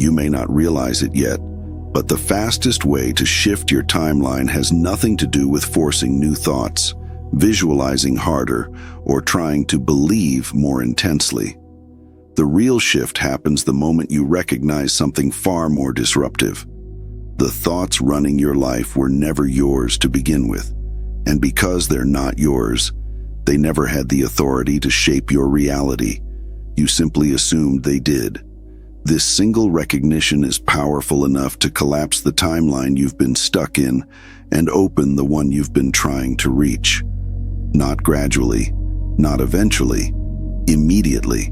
You may not realize it yet, but the fastest way to shift your timeline has nothing to do with forcing new thoughts, visualizing harder, or trying to believe more intensely. The real shift happens the moment you recognize something far more disruptive. The thoughts running your life were never yours to begin with, and because they're not yours, they never had the authority to shape your reality. You simply assumed they did. This single recognition is powerful enough to collapse the timeline you've been stuck in and open the one you've been trying to reach. Not gradually, not eventually, immediately.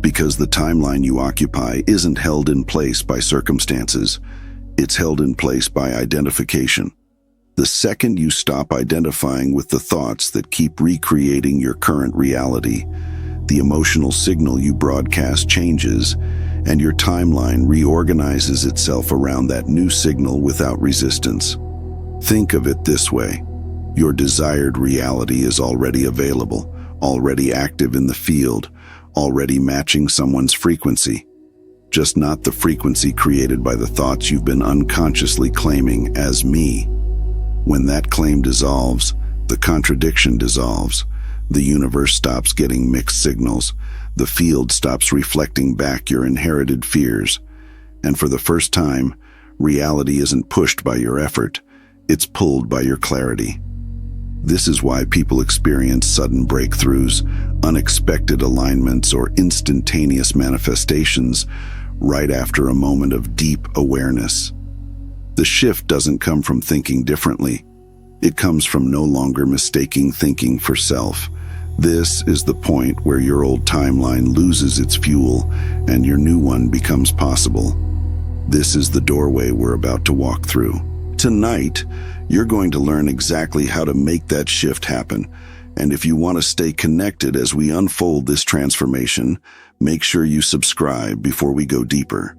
Because the timeline you occupy isn't held in place by circumstances, it's held in place by identification. The second you stop identifying with the thoughts that keep recreating your current reality, the emotional signal you broadcast changes, and your timeline reorganizes itself around that new signal without resistance. Think of it this way. Your desired reality is already available, already active in the field, already matching someone's frequency. Just not the frequency created by the thoughts you've been unconsciously claiming as me. When that claim dissolves, the contradiction dissolves. The universe stops getting mixed signals. The field stops reflecting back your inherited fears. And for the first time, reality isn't pushed by your effort, it's pulled by your clarity. This is why people experience sudden breakthroughs, unexpected alignments, or instantaneous manifestations right after a moment of deep awareness. The shift doesn't come from thinking differently. It comes from no longer mistaking thinking for self. This is the point where your old timeline loses its fuel and your new one becomes possible. This is the doorway we're about to walk through. Tonight, you're going to learn exactly how to make that shift happen. And if you want to stay connected as we unfold this transformation, make sure you subscribe before we go deeper.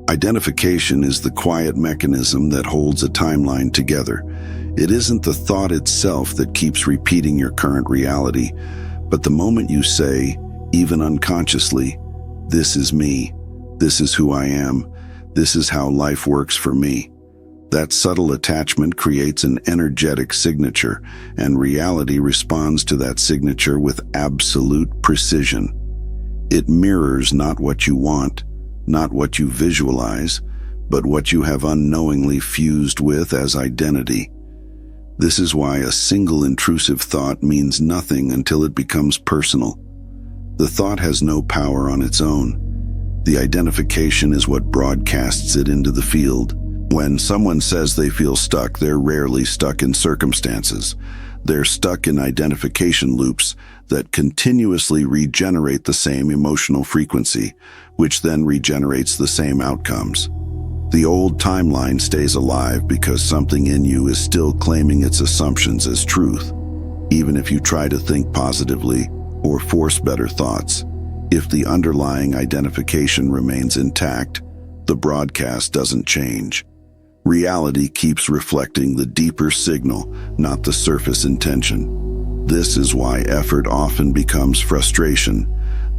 Identification is the quiet mechanism that holds a timeline together. It isn't the thought itself that keeps repeating your current reality, but the moment you say, even unconsciously, "This is me, this is who I am, this is how life works for me," that subtle attachment creates an energetic signature, and reality responds to that signature with absolute precision. It mirrors not what you want, not what you visualize, but what you have unknowingly fused with as identity. This is why a single intrusive thought means nothing until it becomes personal. The thought has no power on its own. The identification is what broadcasts it into the field. When someone says they feel stuck, they're rarely stuck in circumstances. They're stuck in identification loops that continuously regenerate the same emotional frequency, which then regenerates the same outcomes. The old timeline stays alive because something in you is still claiming its assumptions as truth, even if you try to think positively or force better thoughts. If the underlying identification remains intact, the broadcast doesn't change. Reality keeps reflecting the deeper signal, not the surface intention. This is why effort often becomes frustration.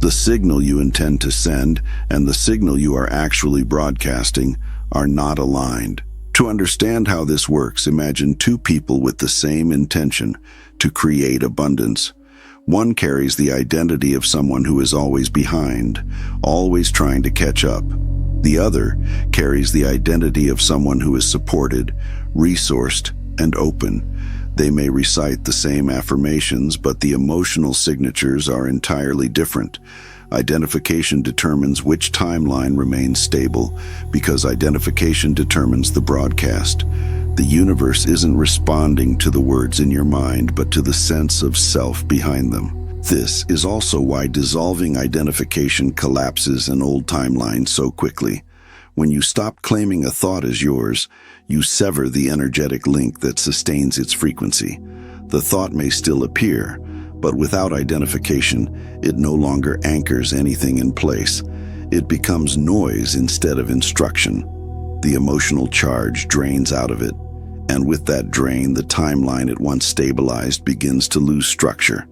The signal you intend to send and the signal you are actually broadcasting are not aligned. To understand how this works, imagine two people with the same intention to create abundance. One carries the identity of someone who is always behind, always trying to catch up. The other carries the identity of someone who is supported, resourced, and open. They may recite the same affirmations, but the emotional signatures are entirely different. Identification determines which timeline remains stable, because identification determines the broadcast. The universe isn't responding to the words in your mind, but to the sense of self behind them. This is also why dissolving identification collapses an old timeline so quickly. When you stop claiming a thought as yours, you sever the energetic link that sustains its frequency. The thought may still appear, but without identification, it no longer anchors anything in place. It becomes noise instead of instruction. The emotional charge drains out of it, and with that drain, the timeline it once stabilized begins to lose structure.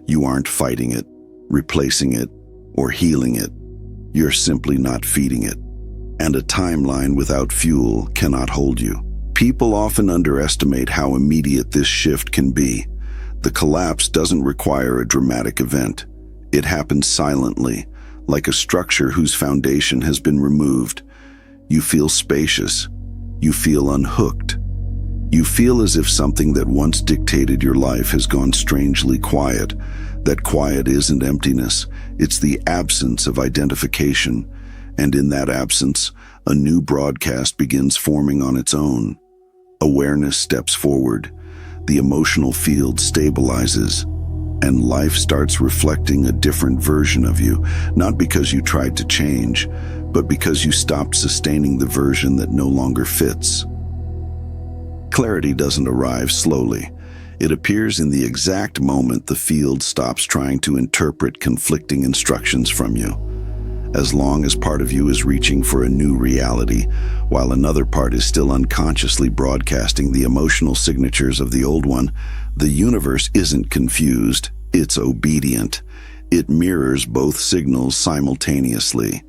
You aren't fighting it, replacing it, or healing it. You're simply not feeding it. And a timeline without fuel cannot hold you. People often underestimate how immediate this shift can be. The collapse doesn't require a dramatic event. It happens silently, like a structure whose foundation has been removed. You feel spacious. You feel unhooked. You feel as if something that once dictated your life has gone strangely quiet. That quiet isn't emptiness, it's the absence of identification. And in that absence, a new broadcast begins forming on its own. Awareness steps forward, the emotional field stabilizes, and life starts reflecting a different version of you, not because you tried to change, but because you stopped sustaining the version that no longer fits. Clarity doesn't arrive slowly. It appears in the exact moment the field stops trying to interpret conflicting instructions from you. As long as part of you is reaching for a new reality, while another part is still unconsciously broadcasting the emotional signatures of the old one, the universe isn't confused, it's obedient. It mirrors both signals simultaneously.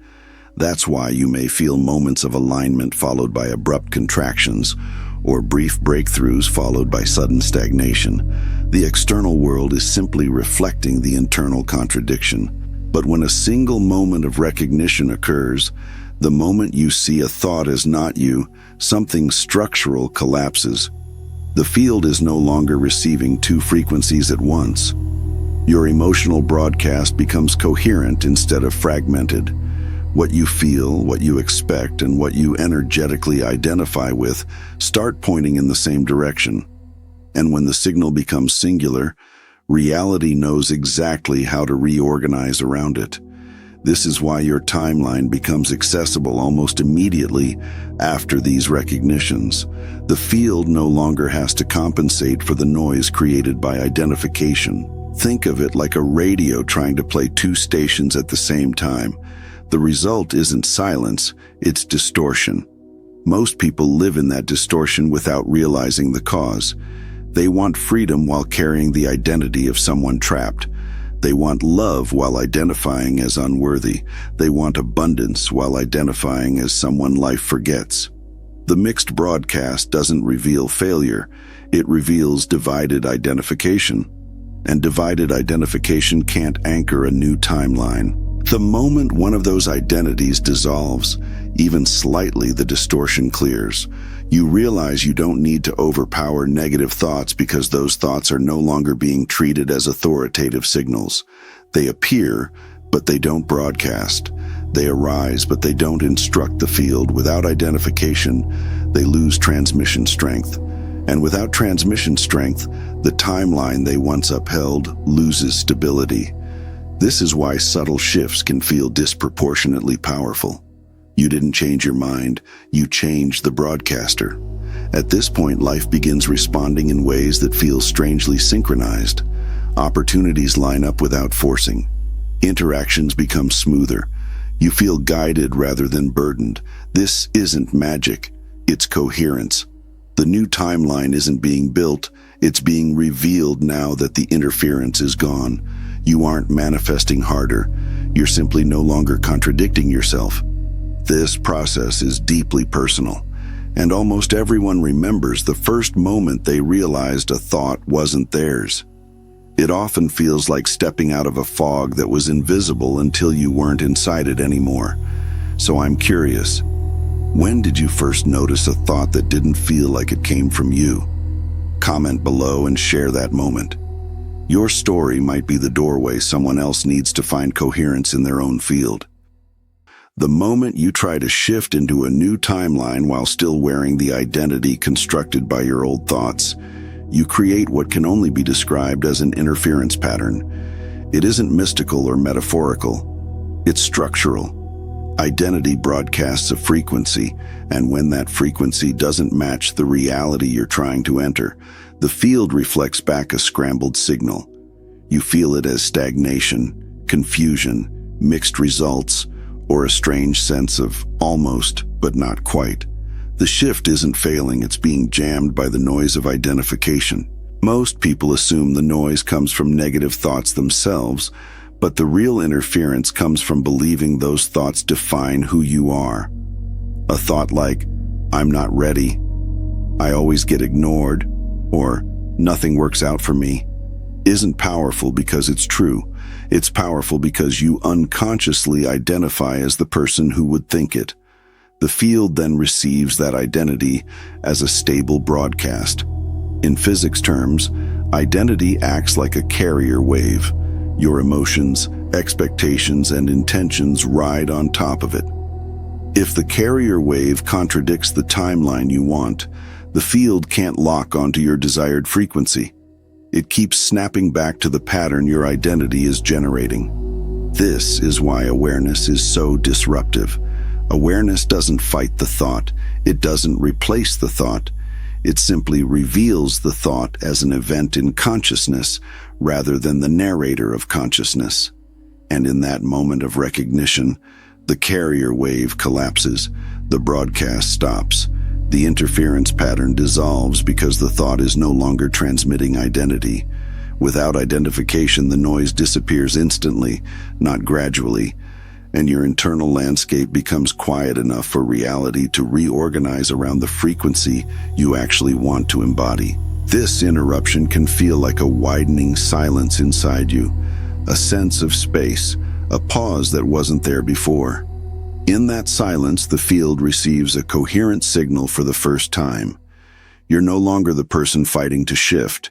That's why you may feel moments of alignment followed by abrupt contractions, or brief breakthroughs followed by sudden stagnation. The external world is simply reflecting the internal contradiction. But when a single moment of recognition occurs, the moment you see a thought as not you, something structural collapses. The field is no longer receiving two frequencies at once. Your emotional broadcast becomes coherent instead of fragmented. What you feel, what you expect, and what you energetically identify with start pointing in the same direction. And when the signal becomes singular, reality knows exactly how to reorganize around it. This is why your timeline becomes accessible almost immediately after these recognitions. The field no longer has to compensate for the noise created by identification. Think of it like a radio trying to play two stations at the same time. The result isn't silence, it's distortion. Most people live in that distortion without realizing the cause. They want freedom while carrying the identity of someone trapped. They want love while identifying as unworthy. They want abundance while identifying as someone life forgets. The mixed broadcast doesn't reveal failure. It reveals divided identification. And divided identification can't anchor a new timeline. The moment one of those identities dissolves, even slightly, the distortion clears. You realize you don't need to overpower negative thoughts because those thoughts are no longer being treated as authoritative signals. They appear, but they don't broadcast. They arise, but they don't instruct the field. Without identification, they lose transmission strength. And without transmission strength, the timeline they once upheld loses stability. This is why subtle shifts can feel disproportionately powerful. You didn't change your mind, you changed the broadcaster. At this point, life begins responding in ways that feel strangely synchronized. Opportunities line up without forcing. Interactions become smoother. You feel guided rather than burdened. This isn't magic, it's coherence. The new timeline isn't being built, it's being revealed now that the interference is gone. You aren't manifesting harder, you're simply no longer contradicting yourself. This process is deeply personal, and almost everyone remembers the first moment they realized a thought wasn't theirs. It often feels like stepping out of a fog that was invisible until you weren't inside it anymore. So I'm curious, when did you first notice a thought that didn't feel like it came from you? Comment below and share that moment. Your story might be the doorway someone else needs to find coherence in their own field. The moment you try to shift into a new timeline while still wearing the identity constructed by your old thoughts, you create what can only be described as an interference pattern. It isn't mystical or metaphorical. It's structural. Identity broadcasts a frequency, and when that frequency doesn't match the reality you're trying to enter, the field reflects back a scrambled signal. You feel it as stagnation, confusion, mixed results, or a strange sense of almost, but not quite. The shift isn't failing, it's being jammed by the noise of identification. Most people assume the noise comes from negative thoughts themselves, But the real interference comes from believing those thoughts define who you are. A thought like, "I'm not ready," "I always get ignored," or "nothing works out for me," isn't powerful because it's true. It's powerful because you unconsciously identify as the person who would think it. The field then receives that identity as a stable broadcast. In physics terms, identity acts like a carrier wave. Your emotions, expectations, and intentions ride on top of it. If the carrier wave contradicts the timeline you want, the field can't lock onto your desired frequency. It keeps snapping back to the pattern your identity is generating. This is why awareness is so disruptive. Awareness doesn't fight the thought. It doesn't replace the thought. It simply reveals the thought as an event in consciousness rather than the narrator of consciousness. And in that moment of recognition, the carrier wave collapses, the broadcast stops, the interference pattern dissolves because the thought is no longer transmitting identity. Without identification, the noise disappears instantly, not gradually, and your internal landscape becomes quiet enough for reality to reorganize around the frequency you actually want to embody. This interruption can feel like a widening silence inside you, a sense of space, a pause that wasn't there before. In that silence, the field receives a coherent signal for the first time. You're no longer the person fighting to shift.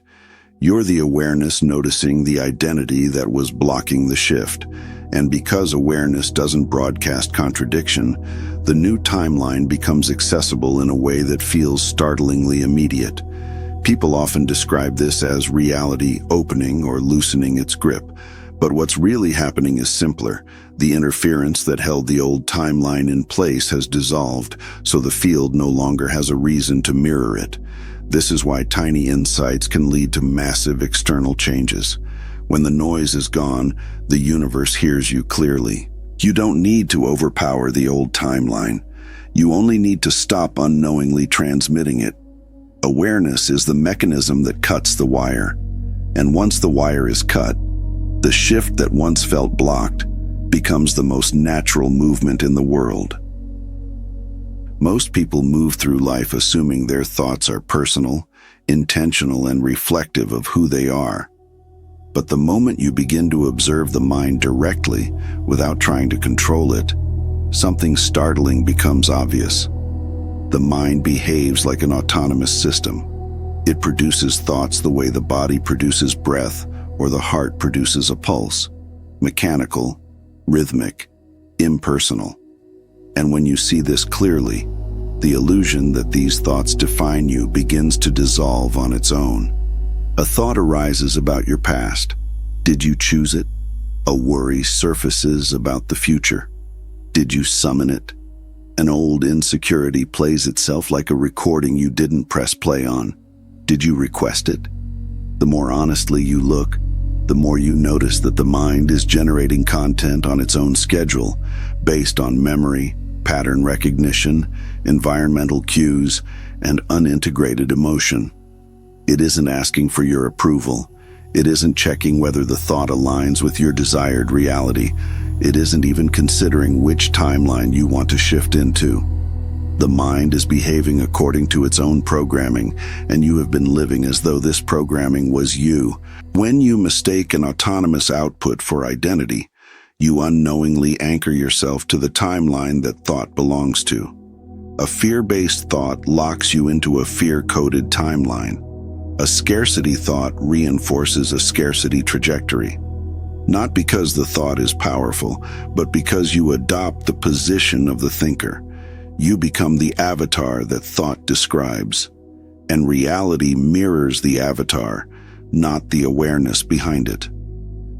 You're the awareness noticing the identity that was blocking the shift. And because awareness doesn't broadcast contradiction, the new timeline becomes accessible in a way that feels startlingly immediate. People often describe this as reality opening or loosening its grip. But what's really happening is simpler. The interference that held the old timeline in place has dissolved, so the field no longer has a reason to mirror it. This is why tiny insights can lead to massive external changes. When the noise is gone, the universe hears you clearly. You don't need to overpower the old timeline. You only need to stop unknowingly transmitting it. Awareness is the mechanism that cuts the wire. And once the wire is cut, the shift that once felt blocked becomes the most natural movement in the world. Most people move through life assuming their thoughts are personal, intentional, and reflective of who they are. But the moment you begin to observe the mind directly, without trying to control it, something startling becomes obvious. The mind behaves like an autonomous system. It produces thoughts the way the body produces breath or the heart produces a pulse. Mechanical, rhythmic, impersonal. And when you see this clearly, the illusion that these thoughts define you begins to dissolve on its own. A thought arises about your past. Did you choose it? A worry surfaces about the future. Did you summon it? An old insecurity plays itself like a recording you didn't press play on. Did you request it? The more honestly you look, the more you notice that the mind is generating content on its own schedule, based on memory, pattern recognition, environmental cues, and unintegrated emotion. It isn't asking for your approval. It isn't checking whether the thought aligns with your desired reality. It isn't even considering which timeline you want to shift into. The mind is behaving according to its own programming, and you have been living as though this programming was you. When you mistake an autonomous output for identity, you unknowingly anchor yourself to the timeline that thought belongs to. A fear-based thought locks you into a fear-coded timeline. A scarcity thought reinforces a scarcity trajectory. Not because the thought is powerful, but because you adopt the position of the thinker. You become the avatar that thought describes. And reality mirrors the avatar, not the awareness behind it.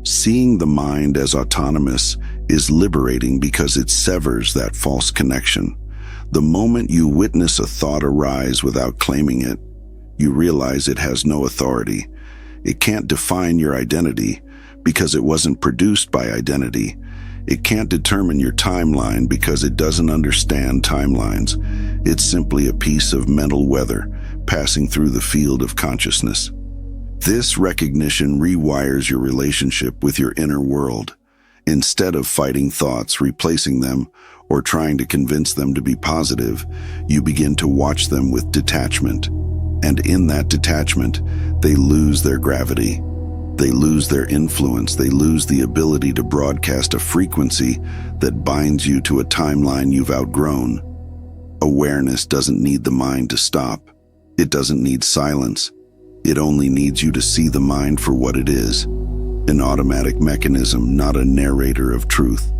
Seeing the mind as autonomous is liberating because it severs that false connection. The moment you witness a thought arise without claiming it, you realize it has no authority. It can't define your identity because it wasn't produced by identity. It can't determine your timeline because it doesn't understand timelines. It's simply a piece of mental weather passing through the field of consciousness. This recognition rewires your relationship with your inner world. Instead of fighting thoughts, replacing them, or trying to convince them to be positive, you begin to watch them with detachment. And in that detachment, they lose their gravity. They lose their influence. They lose the ability to broadcast a frequency that binds you to a timeline you've outgrown. Awareness doesn't need the mind to stop. It doesn't need silence. It only needs you to see the mind for what it is, an automatic mechanism, not a narrator of truth.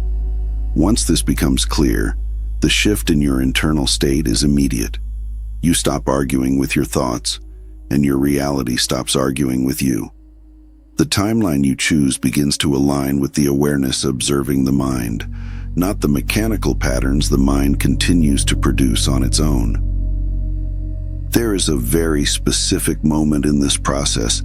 Once this becomes clear, the shift in your internal state is immediate. You stop arguing with your thoughts, and your reality stops arguing with you. The timeline you choose begins to align with the awareness observing the mind, not the mechanical patterns the mind continues to produce on its own. There is a very specific moment in this process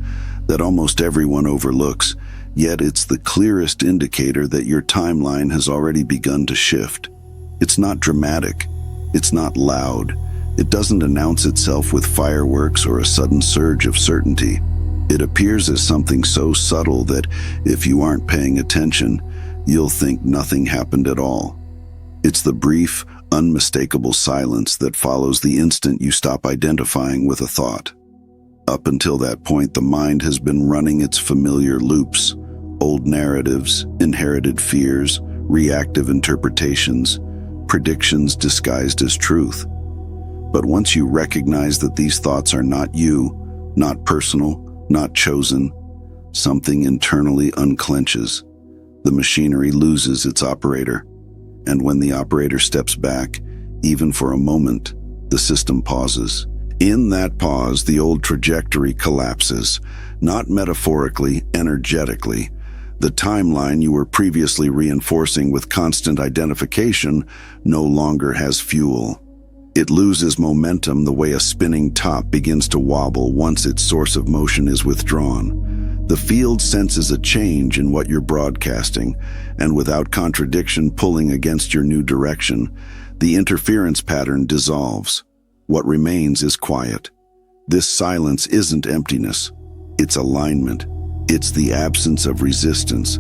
that almost everyone overlooks, yet it's the clearest indicator that your timeline has already begun to shift. It's not dramatic. It's not loud. It doesn't announce itself with fireworks or a sudden surge of certainty. It appears as something so subtle that if you aren't paying attention, you'll think nothing happened at all. It's the brief, unmistakable silence that follows the instant you stop identifying with a thought. Up until that point, the mind has been running its familiar loops, old narratives, inherited fears, reactive interpretations, predictions disguised as truth. But once you recognize that these thoughts are not you, not personal, not chosen, something internally unclenches. The machinery loses its operator. And when the operator steps back, even for a moment, the system pauses. In that pause, the old trajectory collapses, not metaphorically, energetically. The timeline you were previously reinforcing with constant identification no longer has fuel. It loses momentum the way a spinning top begins to wobble once its source of motion is withdrawn. The field senses a change in what you're broadcasting, and without contradiction pulling against your new direction, the interference pattern dissolves. What remains is quiet. This silence isn't emptiness. It's alignment. It's the absence of resistance.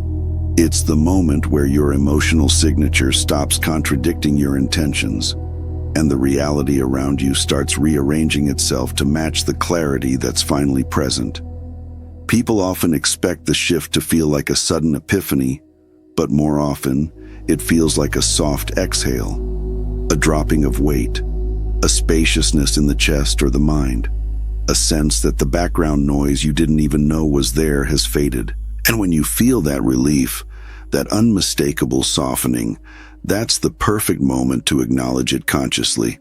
It's the moment where your emotional signature stops contradicting your intentions, and the reality around you starts rearranging itself to match the clarity that's finally present. People often expect the shift to feel like a sudden epiphany, but more often, it feels like a soft exhale, a dropping of weight, a spaciousness in the chest or the mind, a sense that the background noise you didn't even know was there has faded. And when you feel that relief, that unmistakable softening, that's the perfect moment to acknowledge it consciously.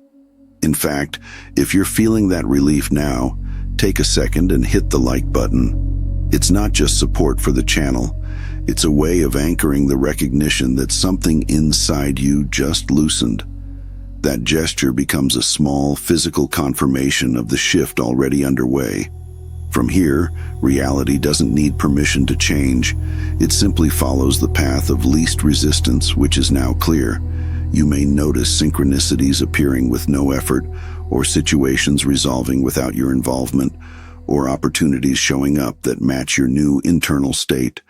In fact, if you're feeling that relief now, take a second and hit the like button. It's not just support for the channel. It's a way of anchoring the recognition that something inside you just loosened. That gesture becomes a small physical confirmation of the shift already underway. From here, reality doesn't need permission to change. It simply follows the path of least resistance, which is now clear. You may notice synchronicities appearing with no effort, or situations resolving without your involvement, or opportunities showing up that match your new internal state.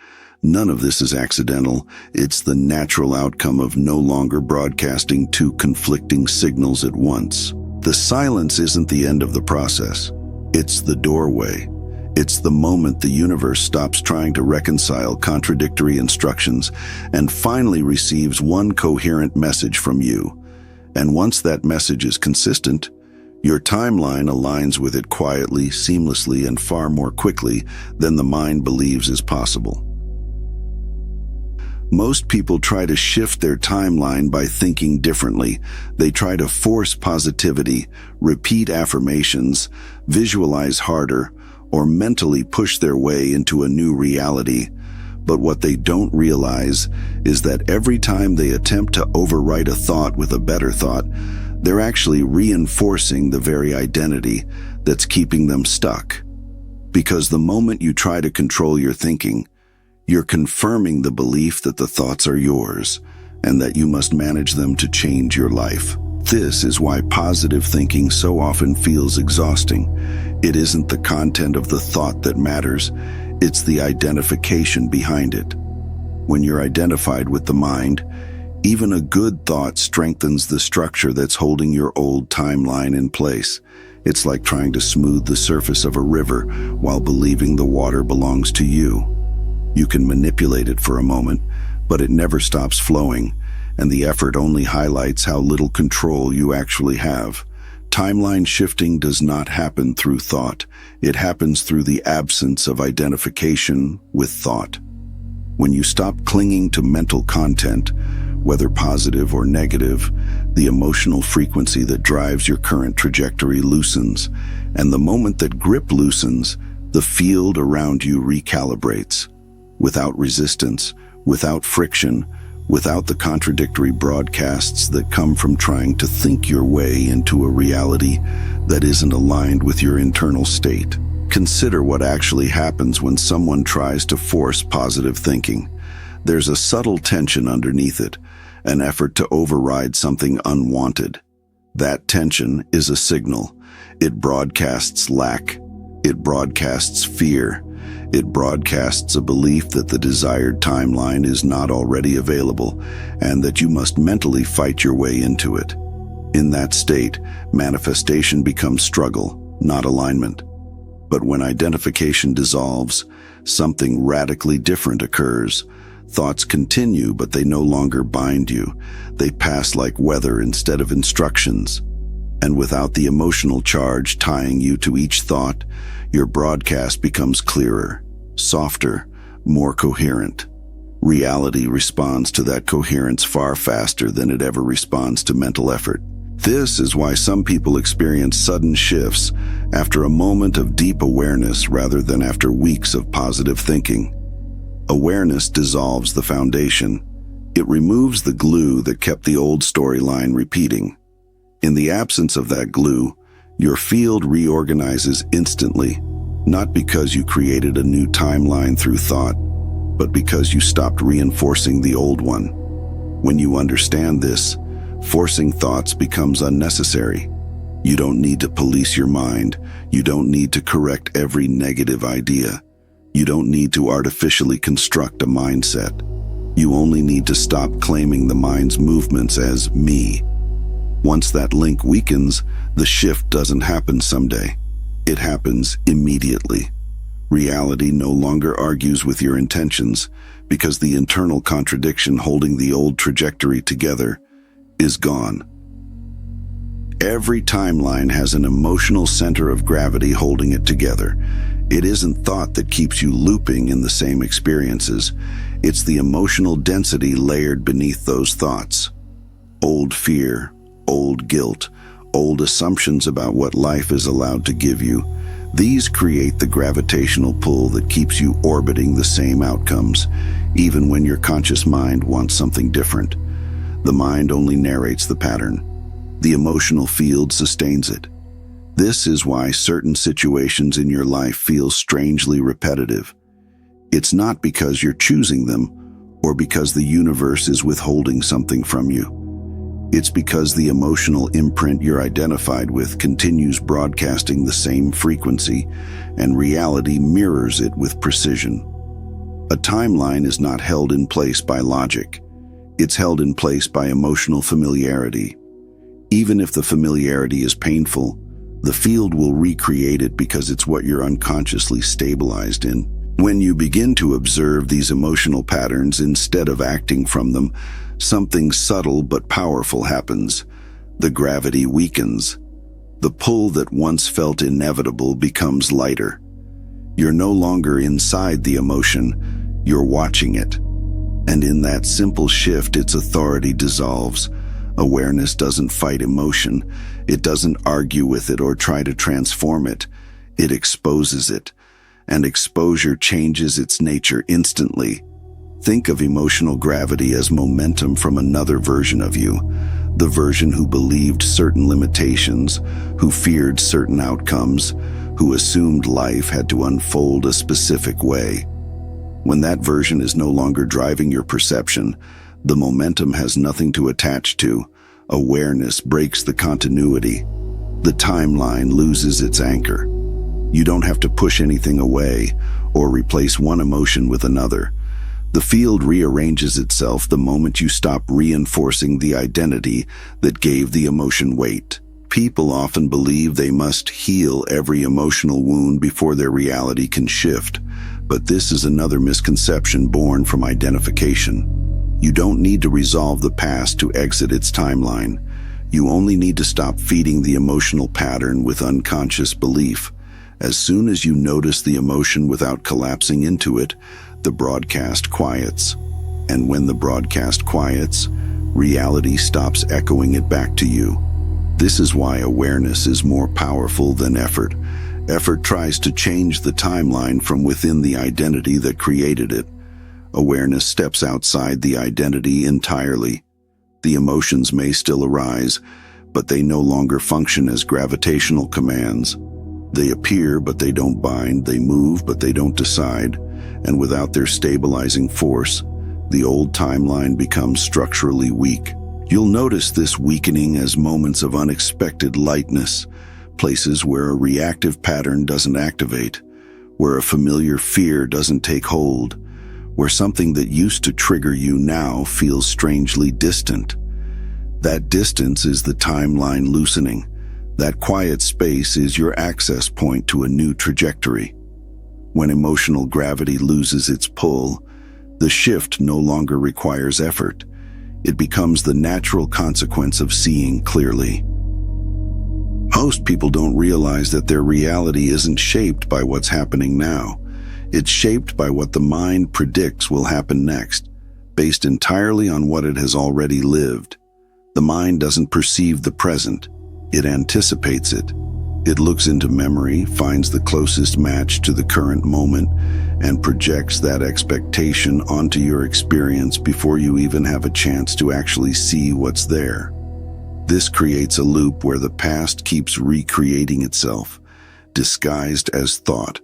None of this is accidental. It's the natural outcome of no longer broadcasting two conflicting signals at once. The silence isn't the end of the process. It's the doorway. It's the moment the universe stops trying to reconcile contradictory instructions and finally receives one coherent message from you. And once that message is consistent, your timeline aligns with it quietly, seamlessly, and far more quickly than the mind believes is possible. Most people try to shift their timeline by thinking differently. They try to force positivity, repeat affirmations, visualize harder, or mentally push their way into a new reality. But what they don't realize is that every time they attempt to overwrite a thought with a better thought, they're actually reinforcing the very identity that's keeping them stuck. Because the moment you try to control your thinking, you're confirming the belief that the thoughts are yours and that you must manage them to change your life. This is why positive thinking so often feels exhausting. It isn't the content of the thought that matters, it's the identification behind it. When you're identified with the mind, even a good thought strengthens the structure that's holding your old timeline in place. It's like trying to smooth the surface of a river while believing the water belongs to you. You can manipulate it for a moment, but it never stops flowing, and the effort only highlights how little control you actually have. Timeline shifting does not happen through thought. It happens through the absence of identification with thought. When you stop clinging to mental content, whether positive or negative, the emotional frequency that drives your current trajectory loosens, and the moment that grip loosens, the field around you recalibrates. Without resistance, without friction, without the contradictory broadcasts that come from trying to think your way into a reality that isn't aligned with your internal state. Consider what actually happens when someone tries to force positive thinking. There's a subtle tension underneath it, an effort to override something unwanted. That tension is a signal. It broadcasts lack. It broadcasts fear. It broadcasts a belief that the desired timeline is not already available and that you must mentally fight your way into it. In that state, manifestation becomes struggle, not alignment. But when identification dissolves, something radically different occurs. Thoughts continue, but they no longer bind you. They pass like weather instead of instructions. And without the emotional charge tying you to each thought, your broadcast becomes clearer, softer, more coherent. Reality responds to that coherence far faster than it ever responds to mental effort. This is why some people experience sudden shifts after a moment of deep awareness rather than after weeks of positive thinking. Awareness dissolves the foundation. It removes the glue that kept the old storyline repeating. In the absence of that glue, your field reorganizes instantly, not because you created a new timeline through thought, but because you stopped reinforcing the old one. When you understand this, forcing thoughts becomes unnecessary. You don't need to police your mind. You don't need to correct every negative idea. You don't need to artificially construct a mindset. You only need to stop claiming the mind's movements as me. Once that link weakens, the shift doesn't happen someday. It happens immediately. Reality no longer argues with your intentions because the internal contradiction holding the old trajectory together is gone. Every timeline has an emotional center of gravity holding it together. It isn't thought that keeps you looping in the same experiences. It's the emotional density layered beneath those thoughts. Old fear, old guilt, old assumptions about what life is allowed to give you. These create the gravitational pull that keeps you orbiting the same outcomes, even when your conscious mind wants something different. The mind only narrates the pattern. The emotional field sustains it. This is why certain situations in your life feel strangely repetitive. It's not because you're choosing them or because the universe is withholding something from you. It's because the emotional imprint you're identified with continues broadcasting the same frequency, and reality mirrors it with precision. A timeline is not held in place by logic. It's held in place by emotional familiarity. Even if the familiarity is painful, the field will recreate it because it's what you're unconsciously stabilized in. When you begin to observe these emotional patterns instead of acting from them, something subtle but powerful happens. The gravity weakens. The pull that once felt inevitable becomes lighter. You're no longer inside the emotion, you're watching it. And in that simple shift, its authority dissolves. Awareness doesn't fight emotion. It doesn't argue with it or try to transform it. It exposes it. And exposure changes its nature instantly. Think of emotional gravity as momentum from another version of you, the version who believed certain limitations, who feared certain outcomes, who assumed life had to unfold a specific way. When that version is no longer driving your perception, the momentum has nothing to attach to. Awareness breaks the continuity. The timeline loses its anchor. You don't have to push anything away or replace one emotion with another. The field rearranges itself the moment you stop reinforcing the identity that gave the emotion weight. People often believe they must heal every emotional wound before their reality can shift, but this is another misconception born from identification. You don't need to resolve the past to exit its timeline. You only need to stop feeding the emotional pattern with unconscious belief. As soon as you notice the emotion without collapsing into it, the broadcast quiets. And when the broadcast quiets, reality stops echoing it back to you. This is why awareness is more powerful than effort. Effort tries to change the timeline from within the identity that created it. Awareness steps outside the identity entirely. The emotions may still arise, but they no longer function as gravitational commands. They appear, but they don't bind. They move, but they don't decide. And without their stabilizing force, the old timeline becomes structurally weak. You'll notice this weakening as moments of unexpected lightness, places where a reactive pattern doesn't activate, where a familiar fear doesn't take hold, where something that used to trigger you now feels strangely distant. That distance is the timeline loosening. That quiet space is your access point to a new trajectory. When emotional gravity loses its pull, the shift no longer requires effort. It becomes the natural consequence of seeing clearly. Most people don't realize that their reality isn't shaped by what's happening now. It's shaped by what the mind predicts will happen next, based entirely on what it has already lived. The mind doesn't perceive the present, it anticipates it. It looks into memory, finds the closest match to the current moment, and projects that expectation onto your experience before you even have a chance to actually see what's there. This creates a loop where the past keeps recreating itself, disguised as thought.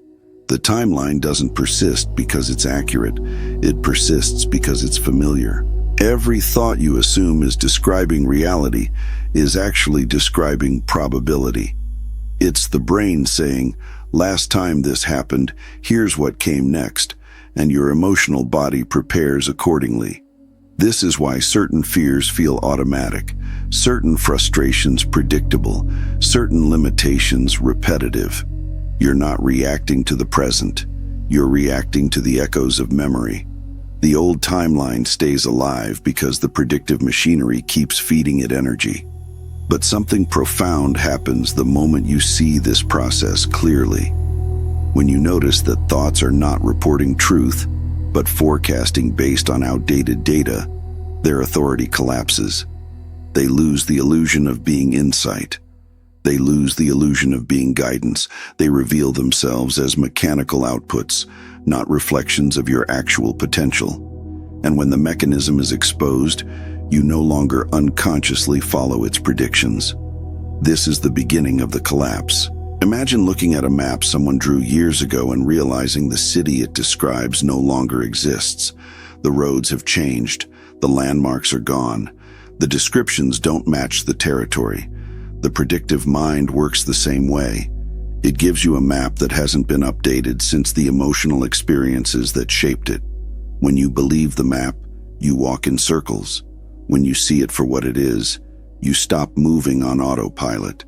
The timeline doesn't persist because it's accurate. It persists because it's familiar. Every thought you assume is describing reality is actually describing probability. It's the brain saying, "Last time this happened, here's what came next," and your emotional body prepares accordingly. This is why certain fears feel automatic, certain frustrations predictable, certain limitations repetitive. You're not reacting to the present. You're reacting to the echoes of memory. The old timeline stays alive because the predictive machinery keeps feeding it energy. But something profound happens the moment you see this process clearly. When you notice that thoughts are not reporting truth, but forecasting based on outdated data, their authority collapses. They lose the illusion of being insight. They lose the illusion of being guidance. They reveal themselves as mechanical outputs, not reflections of your actual potential. And when the mechanism is exposed, you no longer unconsciously follow its predictions. This is the beginning of the collapse. Imagine looking at a map someone drew years ago and realizing the city it describes no longer exists. The roads have changed. The landmarks are gone. The descriptions don't match the territory. The predictive mind works the same way. It gives you a map that hasn't been updated since the emotional experiences that shaped it. When you believe the map, you walk in circles. When you see it for what it is, you stop moving on autopilot.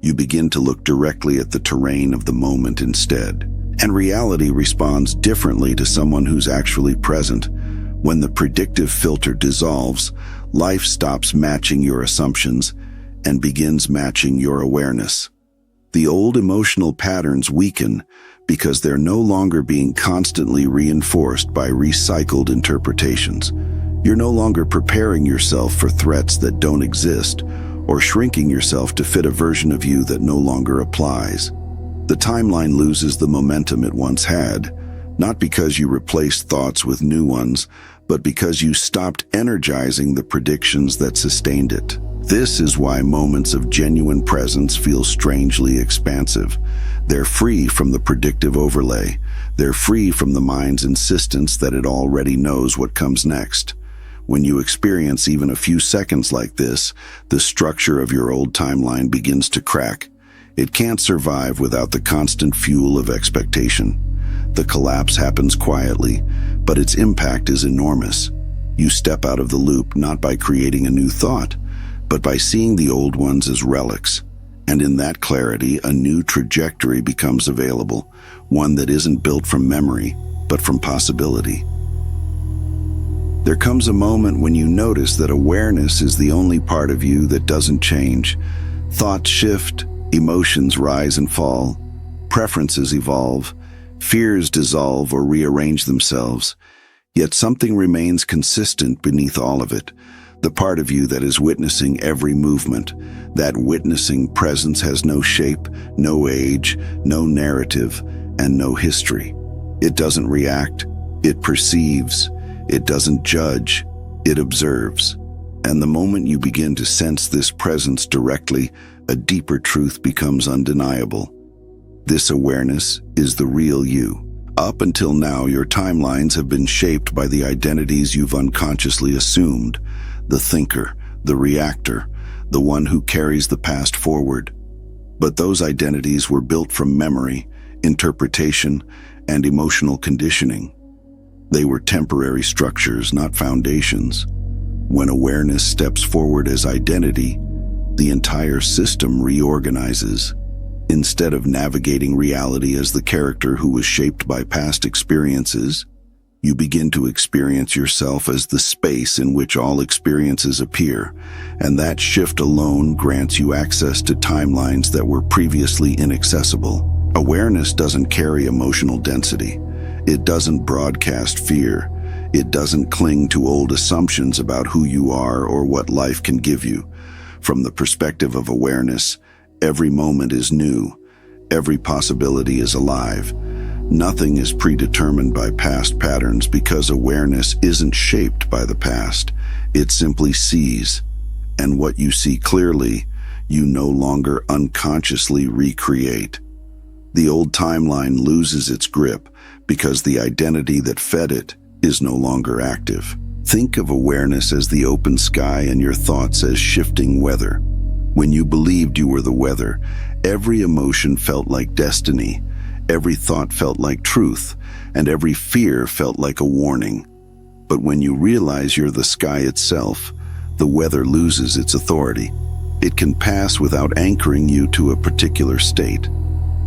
You begin to look directly at the terrain of the moment instead. And reality responds differently to someone who's actually present. When the predictive filter dissolves, life stops matching your assumptions and begins matching your awareness. The old emotional patterns weaken because they're no longer being constantly reinforced by recycled interpretations. You're no longer preparing yourself for threats that don't exist or shrinking yourself to fit a version of you that no longer applies. The timeline loses the momentum it once had, not because you replaced thoughts with new ones, but because you stopped energizing the predictions that sustained it. This is why moments of genuine presence feel strangely expansive. They're free from the predictive overlay. They're free from the mind's insistence that it already knows what comes next. When you experience even a few seconds like this, the structure of your old timeline begins to crack. It can't survive without the constant fuel of expectation. The collapse happens quietly, but its impact is enormous. You step out of the loop not by creating a new thought, but by seeing the old ones as relics. And in that clarity, a new trajectory becomes available, one that isn't built from memory, but from possibility. There comes a moment when you notice that awareness is the only part of you that doesn't change. Thoughts shift, emotions rise and fall, preferences evolve, fears dissolve or rearrange themselves. Yet something remains consistent beneath all of it. The part of you that is witnessing every movement. That witnessing presence has no shape, no age, no narrative, and no history. It doesn't react, it perceives. It doesn't judge, it observes. And the moment you begin to sense this presence directly, a deeper truth becomes undeniable. This awareness is the real you. Up until now, your timelines have been shaped by the identities you've unconsciously assumed. The thinker, the reactor, the one who carries the past forward. But those identities were built from memory, interpretation, and emotional conditioning. They were temporary structures, not foundations. When awareness steps forward as identity, the entire system reorganizes. Instead of navigating reality as the character who was shaped by past experiences, you begin to experience yourself as the space in which all experiences appear, and that shift alone grants you access to timelines that were previously inaccessible. Awareness doesn't carry emotional density. It doesn't broadcast fear. It doesn't cling to old assumptions about who you are or what life can give you. From the perspective of awareness, every moment is new. Every possibility is alive. Nothing is predetermined by past patterns because awareness isn't shaped by the past. It simply sees. And what you see clearly, you no longer unconsciously recreate. The old timeline loses its grip because the identity that fed it is no longer active. Think of awareness as the open sky and your thoughts as shifting weather. When you believed you were the weather, every emotion felt like destiny, every thought felt like truth, and every fear felt like a warning. But when you realize you're the sky itself, the weather loses its authority. It can pass without anchoring you to a particular state.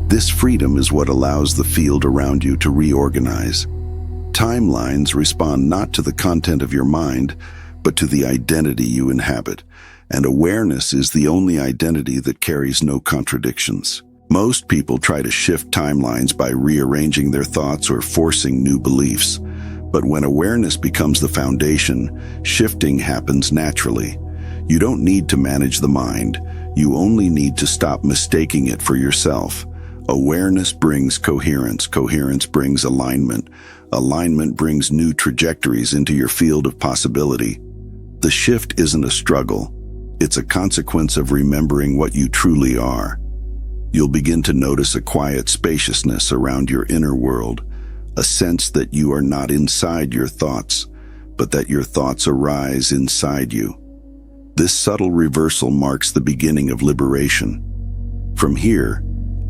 This freedom is what allows the field around you to reorganize. Timelines respond not to the content of your mind, but to the identity you inhabit, and awareness is the only identity that carries no contradictions. Most people try to shift timelines by rearranging their thoughts or forcing new beliefs. But when awareness becomes the foundation, shifting happens naturally. You don't need to manage the mind. You only need to stop mistaking it for yourself. Awareness brings coherence. Coherence brings alignment. Alignment brings new trajectories into your field of possibility. The shift isn't a struggle. It's a consequence of remembering what you truly are. You'll begin to notice a quiet spaciousness around your inner world, a sense that you are not inside your thoughts, but that your thoughts arise inside you. This subtle reversal marks the beginning of liberation. From here,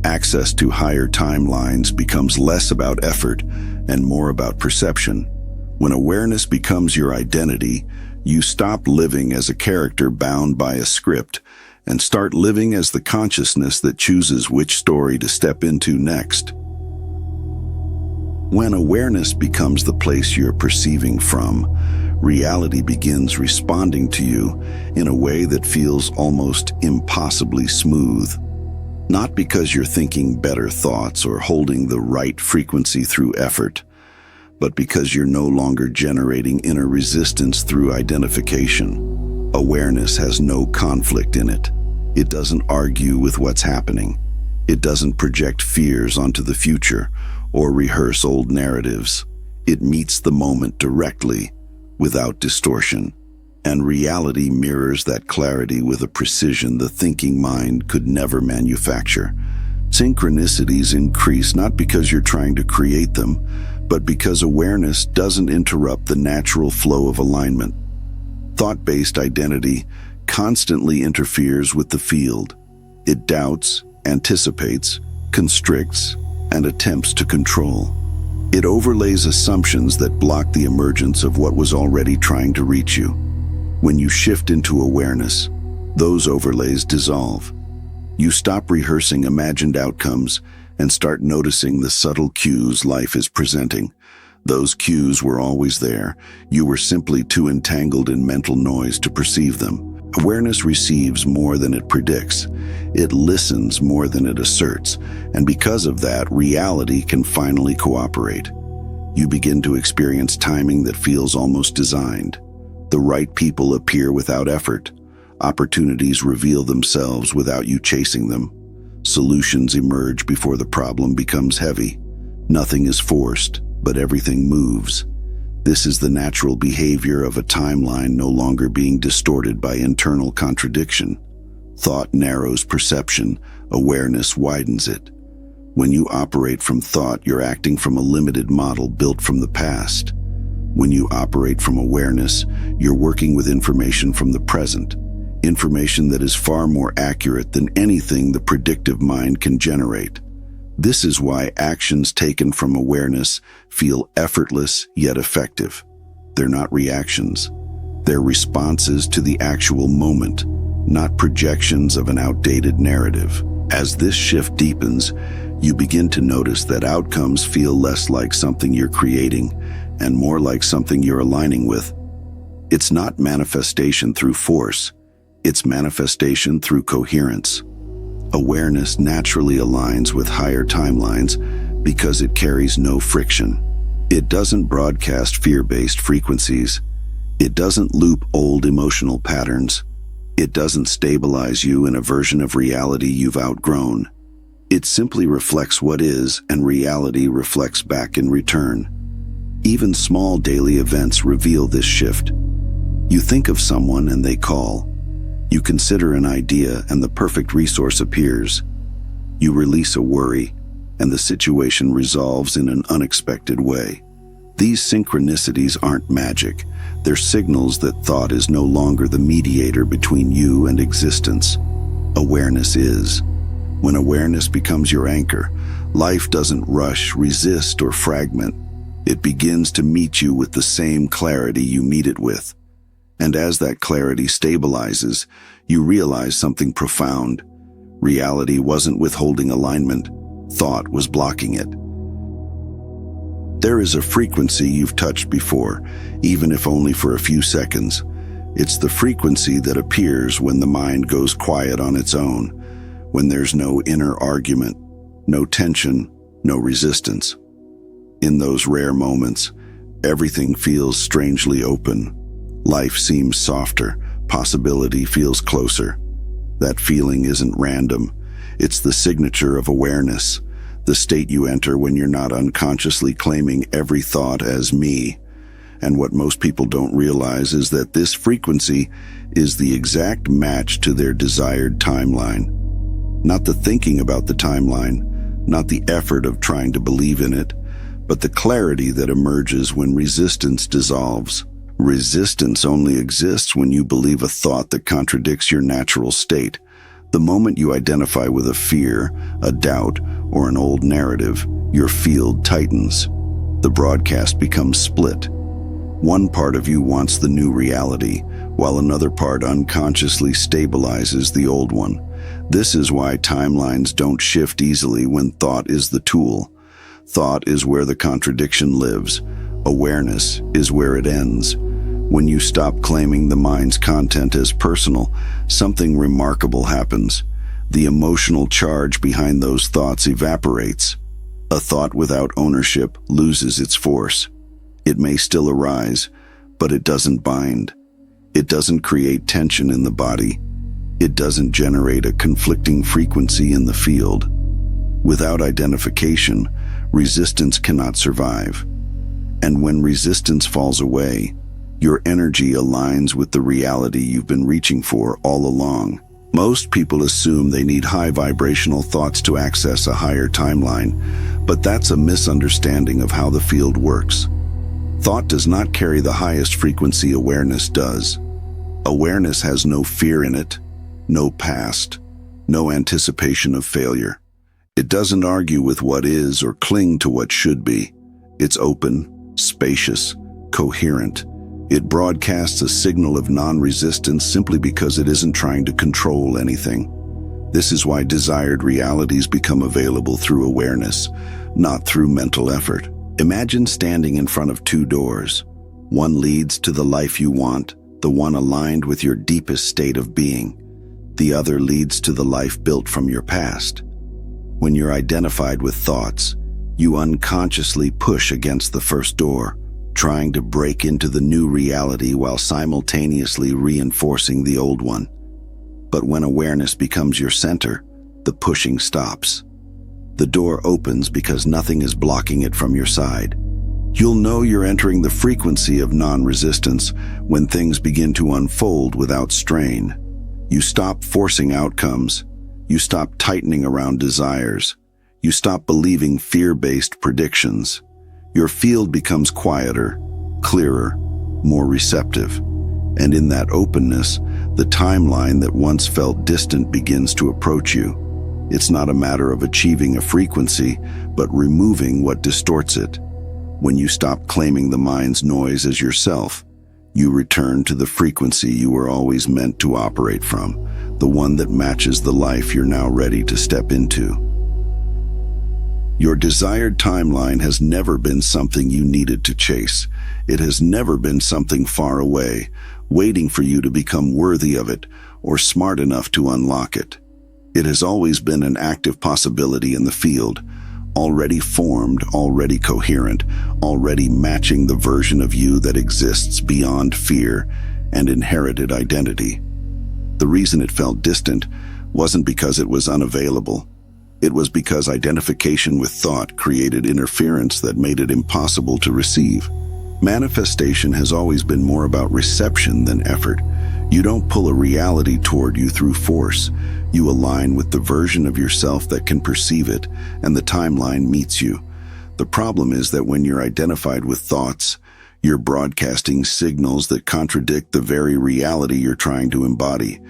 access to higher timelines becomes less about effort and more about perception. When awareness becomes your identity, you stop living as a character bound by a script and start living as the consciousness that chooses which story to step into next. When awareness becomes the place you're perceiving from, reality begins responding to you in a way that feels almost impossibly smooth. Not because you're thinking better thoughts or holding the right frequency through effort, but because you're no longer generating inner resistance through identification. Awareness has no conflict in it. It doesn't argue with what's happening. It doesn't project fears onto the future or rehearse old narratives. It meets the moment directly, without distortion. And reality mirrors that clarity with a precision the thinking mind could never manufacture. Synchronicities increase not because you're trying to create them, but because awareness doesn't interrupt the natural flow of alignment. Thought-based identity constantly interferes with the field. It doubts, anticipates, constricts, and attempts to control. It overlays assumptions that block the emergence of what was already trying to reach you. When you shift into awareness, those overlays dissolve. You stop rehearsing imagined outcomes and start noticing the subtle cues life is presenting. Those cues were always there. You were simply too entangled in mental noise to perceive them. Awareness receives more than it predicts. It listens more than it asserts. And because of that, reality can finally cooperate. You begin to experience timing that feels almost designed. The right people appear without effort. Opportunities reveal themselves without you chasing them. Solutions emerge before the problem becomes heavy. Nothing is forced, but everything moves. This is the natural behavior of a timeline no longer being distorted by internal contradiction. Thought narrows perception, awareness widens it. When you operate from thought, you're acting from a limited model built from the past. When you operate from awareness, you're working with information from the present, information that is far more accurate than anything the predictive mind can generate. This is why actions taken from awareness feel effortless yet effective. They're not reactions. They're responses to the actual moment, not projections of an outdated narrative. As this shift deepens, you begin to notice that outcomes feel less like something you're creating and more like something you're aligning with. It's not manifestation through force. It's manifestation through coherence. Awareness naturally aligns with higher timelines because it carries no friction. It doesn't broadcast fear-based frequencies. It doesn't loop old emotional patterns. It doesn't stabilize you in a version of reality you've outgrown. It simply reflects what is, and reality reflects back in return. Even small daily events reveal this shift. You think of someone and they call. You consider an idea and the perfect resource appears. You release a worry, and the situation resolves in an unexpected way. These synchronicities aren't magic. They're signals that thought is no longer the mediator between you and existence. Awareness is. When awareness becomes your anchor, life doesn't rush, resist, or fragment. It begins to meet you with the same clarity you meet it with. And as that clarity stabilizes, you realize something profound. Reality wasn't withholding alignment. Thought was blocking it. There is a frequency you've touched before, even if only for a few seconds. It's the frequency that appears when the mind goes quiet on its own, when there's no inner argument, no tension, no resistance. In those rare moments, everything feels strangely open. Life seems softer, possibility feels closer. That feeling isn't random. It's the signature of awareness, the state you enter when you're not unconsciously claiming every thought as me. And what most people don't realize is that this frequency is the exact match to their desired timeline. Not the thinking about the timeline, not the effort of trying to believe in it, but the clarity that emerges when resistance dissolves. Resistance only exists when you believe a thought that contradicts your natural state. The moment you identify with a fear, a doubt, or an old narrative, your field tightens. The broadcast becomes split. One part of you wants the new reality, while another part unconsciously stabilizes the old one. This is why timelines don't shift easily when thought is the tool. Thought is where the contradiction lives. Awareness is where it ends. When you stop claiming the mind's content as personal, something remarkable happens. The emotional charge behind those thoughts evaporates. A thought without ownership loses its force. It may still arise, but it doesn't bind. It doesn't create tension in the body. It doesn't generate a conflicting frequency in the field. Without identification, resistance cannot survive. And when resistance falls away, your energy aligns with the reality you've been reaching for all along. Most people assume they need high vibrational thoughts to access a higher timeline, but that's a misunderstanding of how the field works. Thought does not carry the highest frequency, awareness does. Awareness has no fear in it, no past, no anticipation of failure. It doesn't argue with what is or cling to what should be. It's open, spacious, coherent. It broadcasts a signal of non-resistance simply because it isn't trying to control anything. This is why desired realities become available through awareness, not through mental effort. Imagine standing in front of two doors. One leads to the life you want, the one aligned with your deepest state of being. The other leads to the life built from your past. When you're identified with thoughts, you unconsciously push against the first door, trying to break into the new reality while simultaneously reinforcing the old one. But when awareness becomes your center, the pushing stops. The door opens because nothing is blocking it from your side. You'll know you're entering the frequency of non-resistance when things begin to unfold without strain. You stop forcing outcomes. You stop tightening around desires. You stop believing fear-based predictions. Your field becomes quieter, clearer, more receptive. And in that openness, the timeline that once felt distant begins to approach you. It's not a matter of achieving a frequency, but removing what distorts it. When you stop claiming the mind's noise as yourself, you return to the frequency you were always meant to operate from, the one that matches the life you're now ready to step into. Your desired timeline has never been something you needed to chase. It has never been something far away, waiting for you to become worthy of it or smart enough to unlock it. It has always been an active possibility in the field, already formed, already coherent, already matching the version of you that exists beyond fear and inherited identity. The reason it felt distant wasn't because it was unavailable. It was because identification with thought created interference that made it impossible to receive. Manifestation has always been more about reception than effort. You don't pull a reality toward you through force. You align with the version of yourself that can perceive it, and the timeline meets you. The problem is that when you're identified with thoughts, you're broadcasting signals that contradict the very reality you're trying to embody.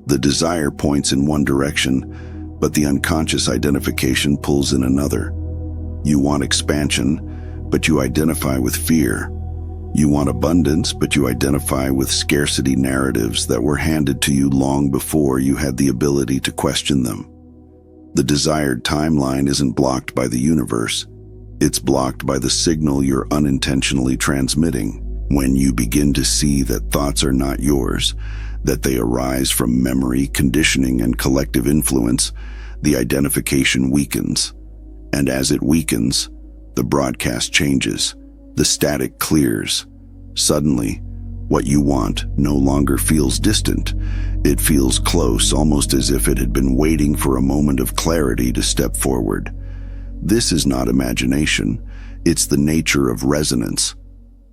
The desire points in one direction, but the unconscious identification pulls in another. You want expansion, but you identify with fear. You want abundance, but you identify with scarcity narratives that were handed to you long before you had the ability to question them. The desired timeline isn't blocked by the universe. It's blocked by the signal you're unintentionally transmitting. When you begin to see that thoughts are not yours, that they arise from memory, conditioning, and collective influence, the identification weakens. And as it weakens, the broadcast changes. The static clears. Suddenly, what you want no longer feels distant. It feels close, almost as if it had been waiting for a moment of clarity to step forward. This is not imagination. It's the nature of resonance.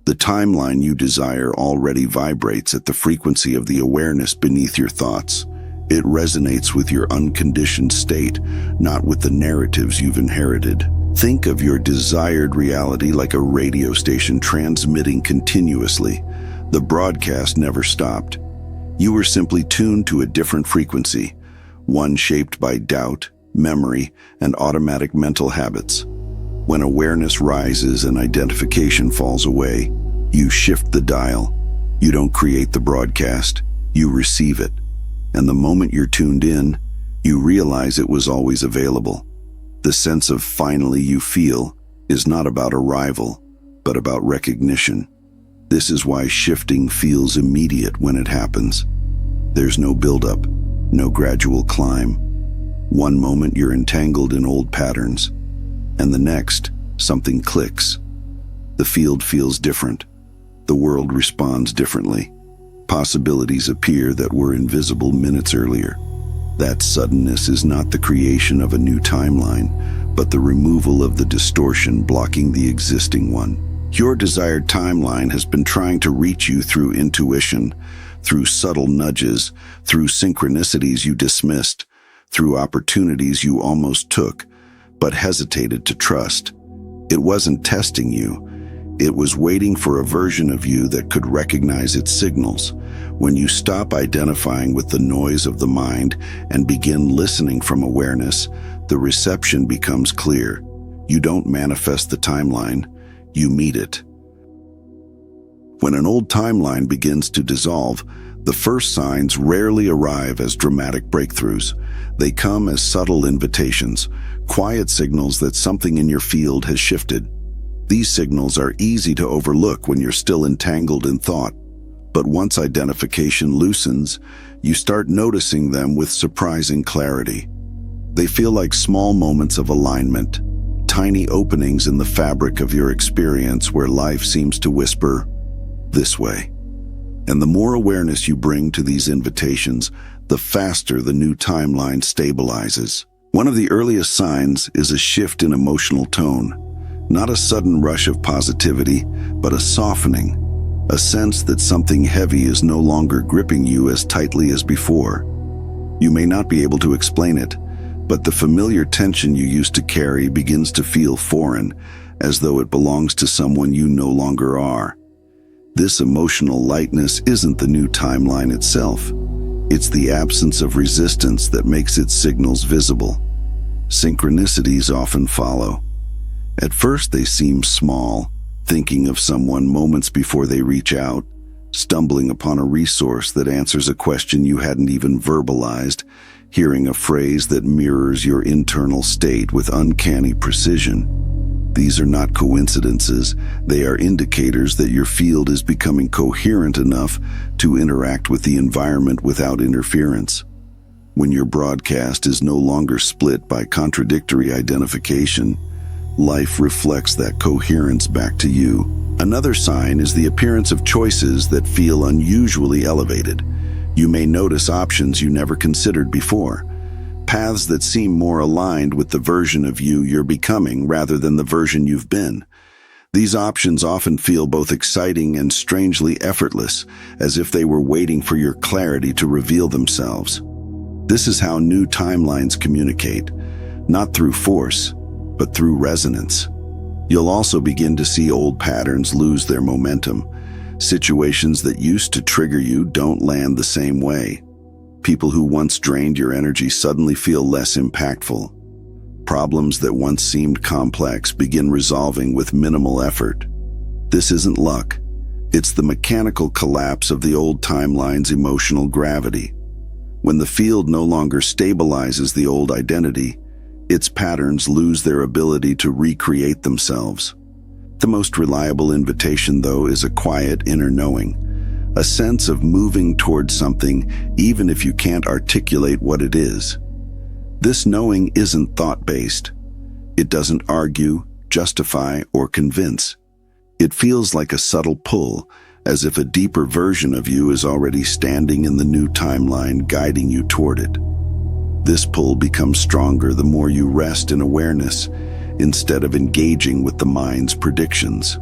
The timeline you desire already vibrates at the frequency of the awareness beneath your thoughts. It resonates with your unconditioned state, not with the narratives you've inherited. Think of your desired reality like a radio station transmitting continuously. The broadcast never stopped. You were simply tuned to a different frequency, one shaped by doubt, memory, and automatic mental habits. When awareness rises and identification falls away, you shift the dial. You don't create the broadcast, you receive it. And the moment you're tuned in, you realize it was always available. The sense of finally you feel is not about arrival, but about recognition. This is why shifting feels immediate when it happens. There's no buildup, no gradual climb. One moment you're entangled in old patterns, and the next, something clicks. The field feels different. The world responds differently. Possibilities appear that were invisible minutes earlier. That suddenness is not the creation of a new timeline, but the removal of the distortion blocking the existing one. Your desired timeline has been trying to reach you through intuition, through subtle nudges, through synchronicities you dismissed, through opportunities you almost took, but hesitated to trust. It wasn't testing you. It was waiting for a version of you that could recognize its signals. When you stop identifying with the noise of the mind and begin listening from awareness, the reception becomes clear. You don't manifest the timeline, you meet it. When an old timeline begins to dissolve, the first signs rarely arrive as dramatic breakthroughs. They come as subtle invitations, quiet signals that something in your field has shifted. These signals are easy to overlook when you're still entangled in thought. But once identification loosens, you start noticing them with surprising clarity. They feel like small moments of alignment, tiny openings in the fabric of your experience where life seems to whisper, "This way." And the more awareness you bring to these invitations, the faster the new timeline stabilizes. One of the earliest signs is a shift in emotional tone. Not a sudden rush of positivity, but a softening, a sense that something heavy is no longer gripping you as tightly as before. You may not be able to explain it, but the familiar tension you used to carry begins to feel foreign, as though it belongs to someone you no longer are. This emotional lightness isn't the new timeline itself. It's the absence of resistance that makes its signals visible. Synchronicities often follow. At first they seem small, thinking of someone moments before they reach out, stumbling upon a resource that answers a question you hadn't even verbalized, hearing a phrase that mirrors your internal state with uncanny precision. These are not coincidences, they are indicators that your field is becoming coherent enough to interact with the environment without interference. When your broadcast is no longer split by contradictory identification, life reflects that coherence back to you. Another sign is the appearance of choices that feel unusually elevated. You may notice options you never considered before, paths that seem more aligned with the version of you you're becoming rather than the version you've been. These options often feel both exciting and strangely effortless, as if they were waiting for your clarity to reveal themselves. This is how new timelines communicate, not through force, but through resonance. You'll also begin to see old patterns lose their momentum. Situations that used to trigger you don't land the same way. People who once drained your energy suddenly feel less impactful. Problems that once seemed complex begin resolving with minimal effort. This isn't luck. It's the mechanical collapse of the old timeline's emotional gravity. When the field no longer stabilizes the old identity, its patterns lose their ability to recreate themselves. The most reliable invitation, though, is a quiet inner knowing, a sense of moving towards something even if you can't articulate what it is. This knowing isn't thought-based. It doesn't argue, justify, or convince. It feels like a subtle pull, as if a deeper version of you is already standing in the new timeline, guiding you toward it. This pull becomes stronger the more you rest in awareness, instead of engaging with the mind's predictions.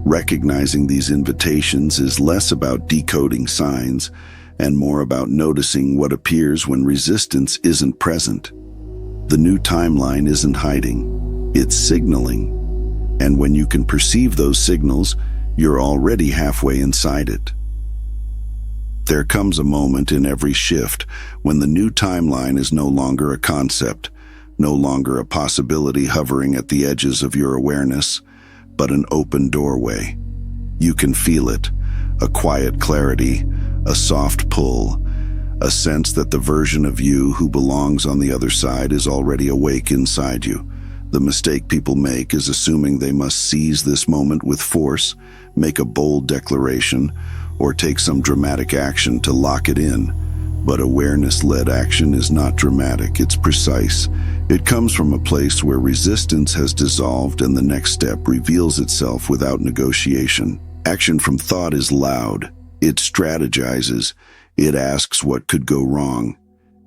Recognizing these invitations is less about decoding signs and more about noticing what appears when resistance isn't present. The new timeline isn't hiding, it's signaling. And when you can perceive those signals, you're already halfway inside it. There comes a moment in every shift when the new timeline is no longer a concept, no longer a possibility hovering at the edges of your awareness, but an open doorway. You can feel it, a quiet clarity, a soft pull, a sense that the version of you who belongs on the other side is already awake inside you. The mistake people make is assuming they must seize this moment with force, make a bold declaration, or take some dramatic action to lock it in. But awareness-led action is not dramatic, it's precise. It comes from a place where resistance has dissolved and the next step reveals itself without negotiation. Action from thought is loud. It strategizes. It asks what could go wrong.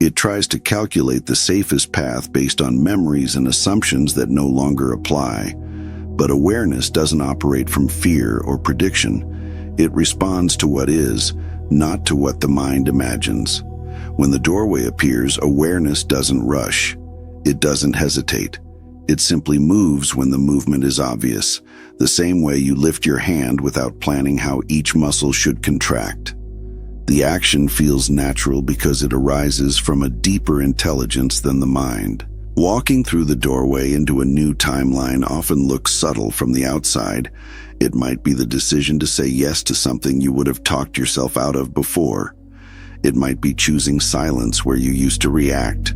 It tries to calculate the safest path based on memories and assumptions that no longer apply. But awareness doesn't operate from fear or prediction. It responds to what is, not to what the mind imagines. When the doorway appears, awareness doesn't rush. It doesn't hesitate. It simply moves when the movement is obvious, the same way you lift your hand without planning how each muscle should contract. The action feels natural because it arises from a deeper intelligence than the mind. Walking through the doorway into a new timeline often looks subtle from the outside. It might be the decision to say yes to something you would have talked yourself out of before. It might be choosing silence where you used to react.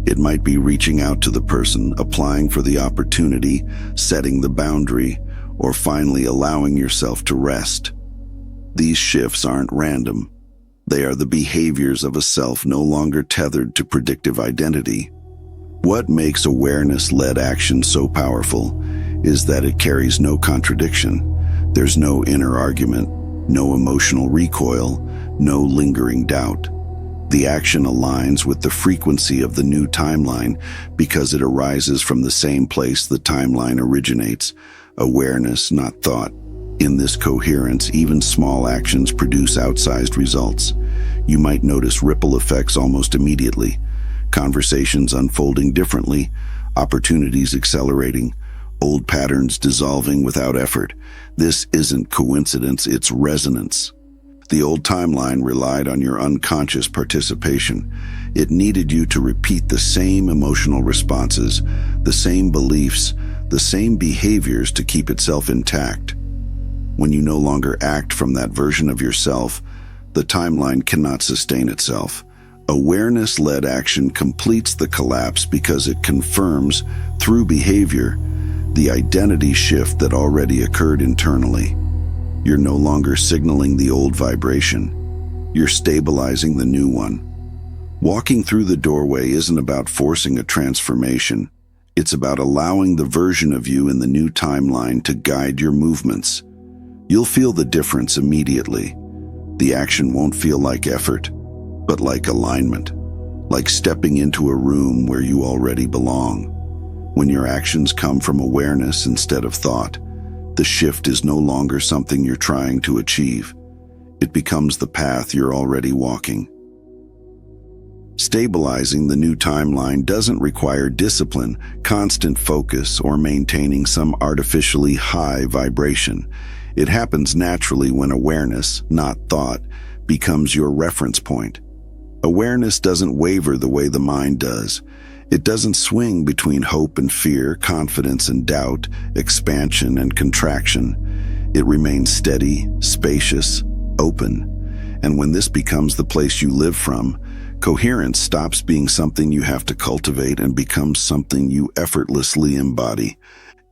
It might be reaching out to the person, applying for the opportunity, setting the boundary, or finally allowing yourself to rest. These shifts aren't random. They are the behaviors of a self no longer tethered to predictive identity. What makes awareness-led action so powerful is that it carries no contradiction. There's no inner argument, no emotional recoil, no lingering doubt. The action aligns with the frequency of the new timeline because it arises from the same place the timeline originates, awareness, not thought. In this coherence, even small actions produce outsized results. You might notice ripple effects almost immediately, conversations unfolding differently, opportunities accelerating, old patterns dissolving without effort. This isn't coincidence, it's resonance. The old timeline relied on your unconscious participation. It needed you to repeat the same emotional responses, the same beliefs, the same behaviors to keep itself intact. When you no longer act from that version of yourself, the timeline cannot sustain itself. Awareness-led action completes the collapse because it confirms, through behavior, the identity shift that already occurred internally. You're no longer signaling the old vibration. You're stabilizing the new one. Walking through the doorway isn't about forcing a transformation. It's about allowing the version of you in the new timeline to guide your movements. You'll feel the difference immediately. The action won't feel like effort, but like alignment, like stepping into a room where you already belong. When your actions come from awareness instead of thought, the shift is no longer something you're trying to achieve. It becomes the path you're already walking. Stabilizing the new timeline doesn't require discipline, constant focus, or maintaining some artificially high vibration. It happens naturally when awareness, not thought, becomes your reference point. Awareness doesn't waver the way the mind does. It doesn't swing between hope and fear, confidence and doubt, expansion and contraction. It remains steady, spacious, open. And when this becomes the place you live from, coherence stops being something you have to cultivate and becomes something you effortlessly embody.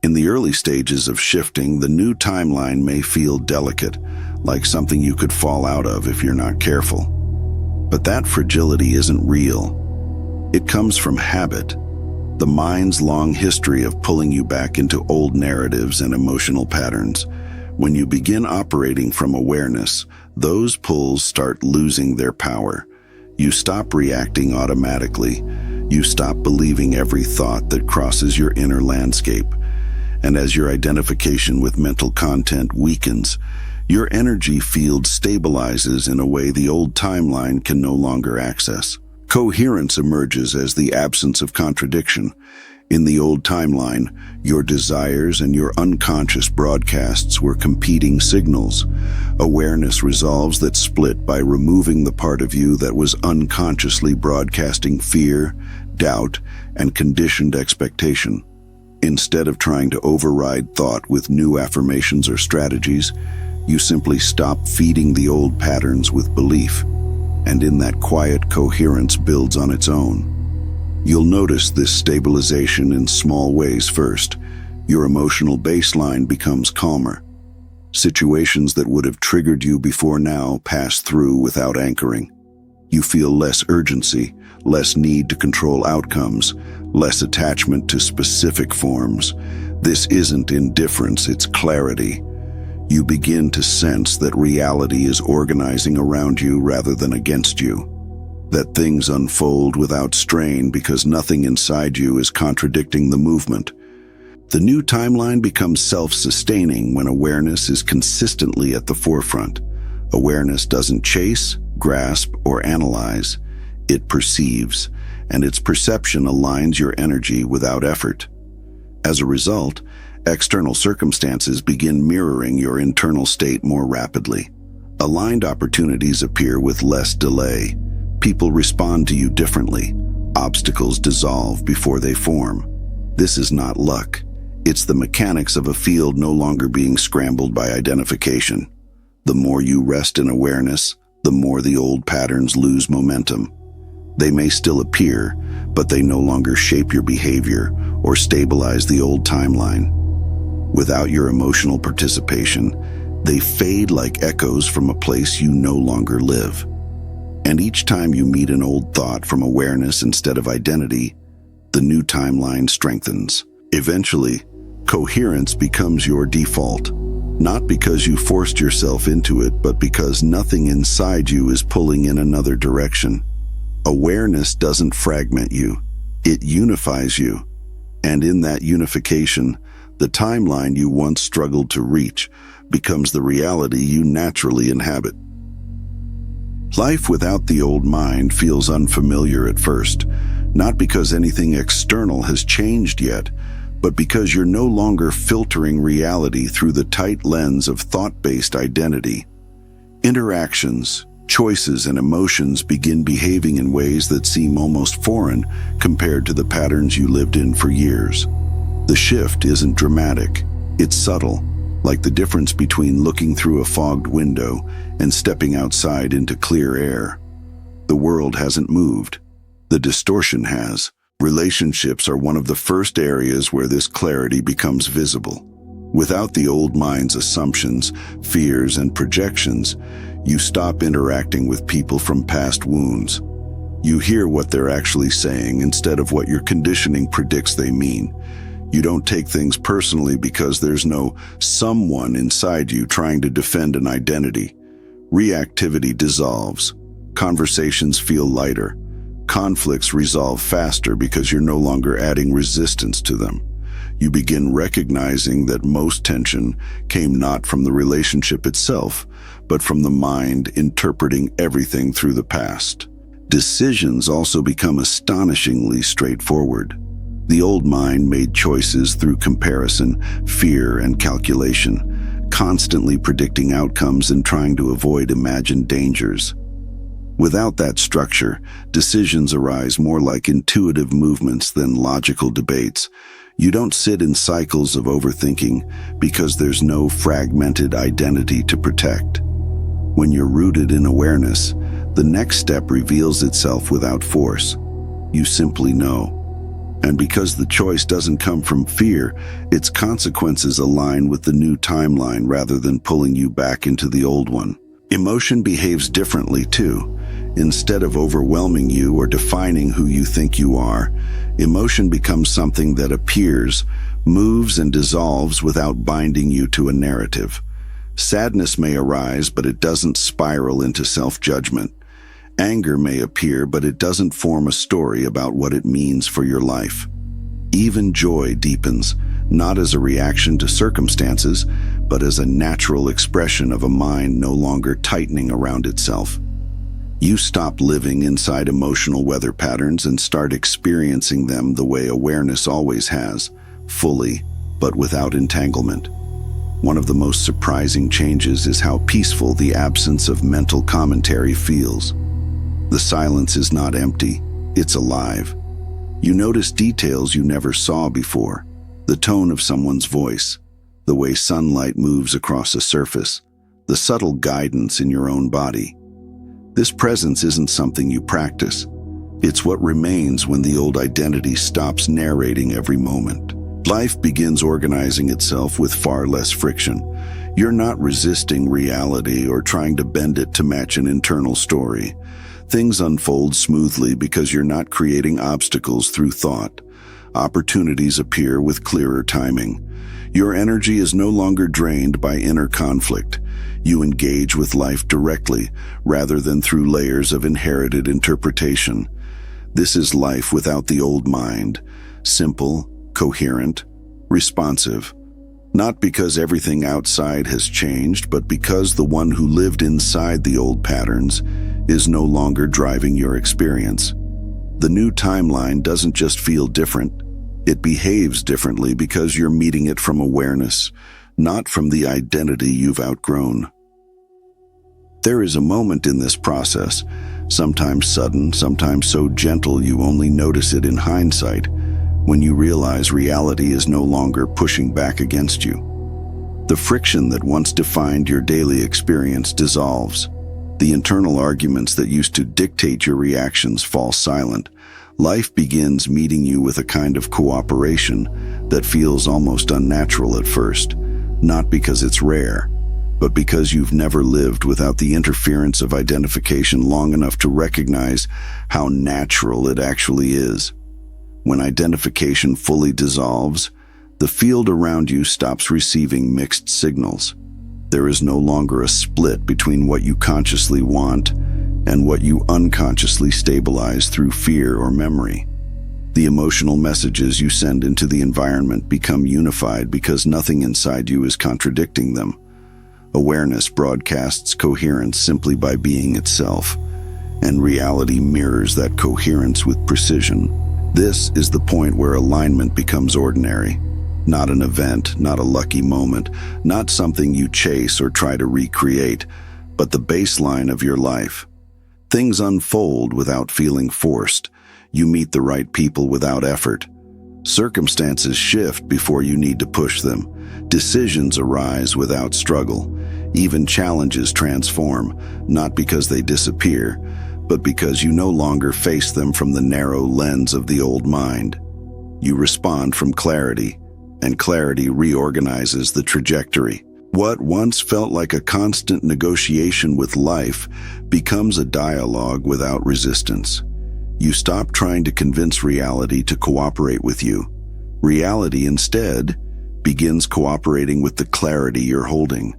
In the early stages of shifting, the new timeline may feel delicate, like something you could fall out of if you're not careful. But that fragility isn't real. It comes from habit, the mind's long history of pulling you back into old narratives and emotional patterns. When you begin operating from awareness, those pulls start losing their power. You stop reacting automatically. You stop believing every thought that crosses your inner landscape. And as your identification with mental content weakens, your energy field stabilizes in a way the old timeline can no longer access. Coherence emerges as the absence of contradiction. In the old timeline, your desires and your unconscious broadcasts were competing signals. Awareness resolves that split by removing the part of you that was unconsciously broadcasting fear, doubt, and conditioned expectation. Instead of trying to override thought with new affirmations or strategies, you simply stop feeding the old patterns with belief. And in that quiet, coherence builds on its own. You'll notice this stabilization in small ways first. Your emotional baseline becomes calmer. Situations that would have triggered you before now pass through without anchoring. You feel less urgency, less need to control outcomes, less attachment to specific forms. This isn't indifference, it's clarity. You begin to sense that reality is organizing around you rather than against you. That things unfold without strain because nothing inside you is contradicting the movement. The new timeline becomes self-sustaining when awareness is consistently at the forefront. Awareness doesn't chase, grasp, or analyze. It perceives, and its perception aligns your energy without effort. As a result, external circumstances begin mirroring your internal state more rapidly. Aligned opportunities appear with less delay. People respond to you differently. Obstacles dissolve before they form. This is not luck. It's the mechanics of a field no longer being scrambled by identification. The more you rest in awareness, the more the old patterns lose momentum. They may still appear, but they no longer shape your behavior or stabilize the old timeline. Without your emotional participation, they fade like echoes from a place you no longer live. And each time you meet an old thought from awareness instead of identity, the new timeline strengthens. Eventually, coherence becomes your default, not because you forced yourself into it, but because nothing inside you is pulling in another direction. Awareness doesn't fragment you, it unifies you. And in that unification, the timeline you once struggled to reach becomes the reality you naturally inhabit. Life without the old mind feels unfamiliar at first, not because anything external has changed yet, but because you're no longer filtering reality through the tight lens of thought-based identity. Interactions, choices, and emotions begin behaving in ways that seem almost foreign compared to the patterns you lived in for years. The shift isn't dramatic, it's subtle, like the difference between looking through a fogged window and stepping outside into clear air. The world hasn't moved. The distortion has. Relationships are one of the first areas where this clarity becomes visible. Without the old mind's assumptions, fears, and projections, you stop interacting with people from past wounds. You hear what they're actually saying instead of what your conditioning predicts they mean. You don't take things personally because there's no someone inside you trying to defend an identity. Reactivity dissolves. Conversations feel lighter. Conflicts resolve faster because you're no longer adding resistance to them. You begin recognizing that most tension came not from the relationship itself, but from the mind interpreting everything through the past. Decisions also become astonishingly straightforward. The old mind made choices through comparison, fear, and calculation, constantly predicting outcomes and trying to avoid imagined dangers. Without that structure, decisions arise more like intuitive movements than logical debates. You don't sit in cycles of overthinking because there's no fragmented identity to protect. When you're rooted in awareness, the next step reveals itself without force. You simply know. And because the choice doesn't come from fear, its consequences align with the new timeline rather than pulling you back into the old one. Emotion behaves differently too. Instead of overwhelming you or defining who you think you are, emotion becomes something that appears, moves, and dissolves without binding you to a narrative. Sadness may arise, but it doesn't spiral into self-judgment. Anger may appear, but it doesn't form a story about what it means for your life. Even joy deepens, not as a reaction to circumstances, but as a natural expression of a mind no longer tightening around itself. You stop living inside emotional weather patterns and start experiencing them the way awareness always has, fully, but without entanglement. One of the most surprising changes is how peaceful the absence of mental commentary feels. The silence is not empty, it's alive. You notice details you never saw before, the tone of someone's voice, the way sunlight moves across a surface, the subtle guidance in your own body. This presence isn't something you practice. It's what remains when the old identity stops narrating every moment. Life begins organizing itself with far less friction. You're not resisting reality or trying to bend it to match an internal story. Things unfold smoothly because you're not creating obstacles through thought. Opportunities appear with clearer timing. Your energy is no longer drained by inner conflict. You engage with life directly, rather than through layers of inherited interpretation. This is life without the old mind, simple, coherent, responsive. Not because everything outside has changed, but because the one who lived inside the old patterns is no longer driving your experience. The new timeline doesn't just feel different, It behaves differently because you're meeting it from awareness, not from the identity you've outgrown. There is a moment in this process, sometimes sudden, sometimes so gentle you only notice it in hindsight, when you realize reality is no longer pushing back against you. The friction that once defined your daily experience dissolves. The internal arguments that used to dictate your reactions fall silent. Life begins meeting you with a kind of cooperation that feels almost unnatural at first, not because it's rare, but because you've never lived without the interference of identification long enough to recognize how natural it actually is. When identification fully dissolves, the field around you stops receiving mixed signals. There is no longer a split between what you consciously want and what you unconsciously stabilize through fear or memory. The emotional messages you send into the environment become unified because nothing inside you is contradicting them. Awareness broadcasts coherence simply by being itself, and reality mirrors that coherence with precision. This is the point where alignment becomes ordinary. Not an event, not a lucky moment, not something you chase or try to recreate, but the baseline of your life. Things unfold without feeling forced. You meet the right people without effort. Circumstances shift before you need to push them. Decisions arise without struggle. Even challenges transform, not because they disappear, but because you no longer face them from the narrow lens of the old mind. You respond from clarity, and clarity reorganizes the trajectory. What once felt like a constant negotiation with life becomes a dialogue without resistance. You stop trying to convince reality to cooperate with you. Reality instead begins cooperating with the clarity you're holding.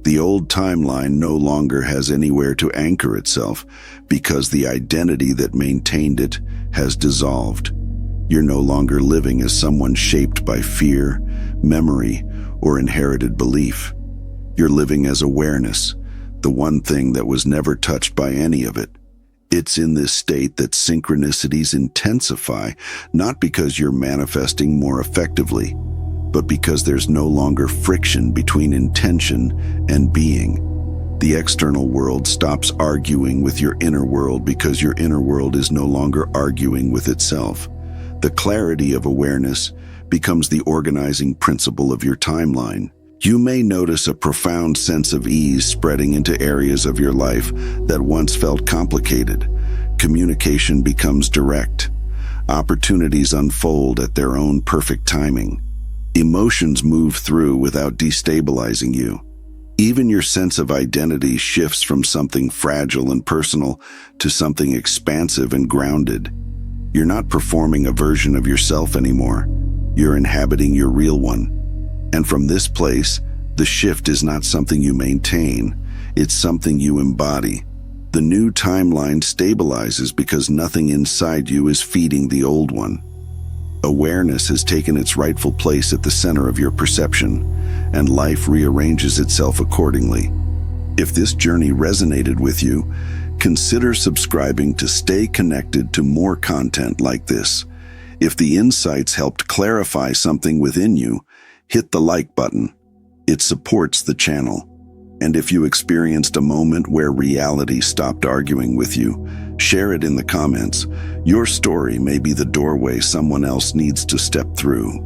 The old timeline no longer has anywhere to anchor itself because the identity that maintained it has dissolved. You're no longer living as someone shaped by fear, memory, or inherited belief. You're living as awareness, the one thing that was never touched by any of it. It's in this state that synchronicities intensify, not because you're manifesting more effectively, but because there's no longer friction between intention and being. The external world stops arguing with your inner world because your inner world is no longer arguing with itself. The clarity of awareness becomes the organizing principle of your timeline. You may notice a profound sense of ease spreading into areas of your life that once felt complicated. Communication becomes direct. Opportunities unfold at their own perfect timing. Emotions move through without destabilizing you. Even your sense of identity shifts from something fragile and personal to something expansive and grounded. You're not performing a version of yourself anymore. You're inhabiting your real one. And from this place, the shift is not something you maintain. It's something you embody. The new timeline stabilizes because nothing inside you is feeding the old one. Awareness has taken its rightful place at the center of your perception, and life rearranges itself accordingly. If this journey resonated with you, consider subscribing to stay connected to more content like this. If the insights helped clarify something within you, hit the like button. It supports the channel. And if you experienced a moment where reality stopped arguing with you, share it in the comments. Your story may be the doorway someone else needs to step through.